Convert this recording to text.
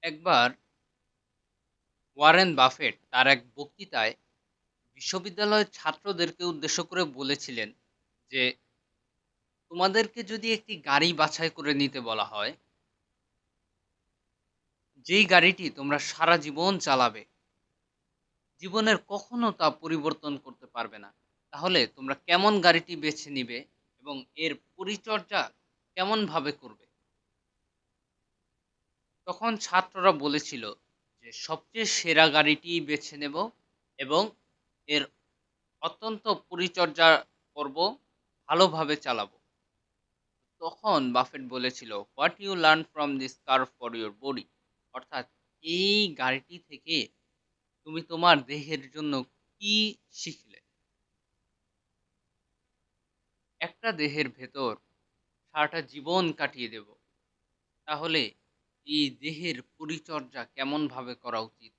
একবার Warren Buffett তার এক বক্তৃতায় বিশ্ববিদ্যালয়ের ছাত্রদেরকে উদ্দেশ্য করে বলেছিলেন যে তোমাদেরকে যদি একটি গাড়ি বাছাই করে নিতে বলা হয়, যেই গাড়িটি তোমরা সারা জীবন চালাবে, জীবনের কখনো তা পরিবর্তন করতে পারবে না, তাহলে তোমরা কেমন গাড়িটি বেছে নিবে এবং এর পরিচর্যা কেমন ভাবে করবে? তখন ছাত্ররা বলেছিল যে সবচেয়ে সেরা গাড়িটিই বেছে নেব এবং এর অত্যন্ত পরিচর্যা করব, ভালোভাবে চালাবো। তখন বাফেট বলেছিল, what you learn from this car for your body, অর্থাৎ এই গাড়িটি থেকে তুমি তোমার দেহের জন্য কি শিখলে? একটা দেহের ভেতর সারাটা জীবন কাটিয়ে দেব, তাহলে এই দেহের পরিচর্যা কেমন ভাবে করা উচিত?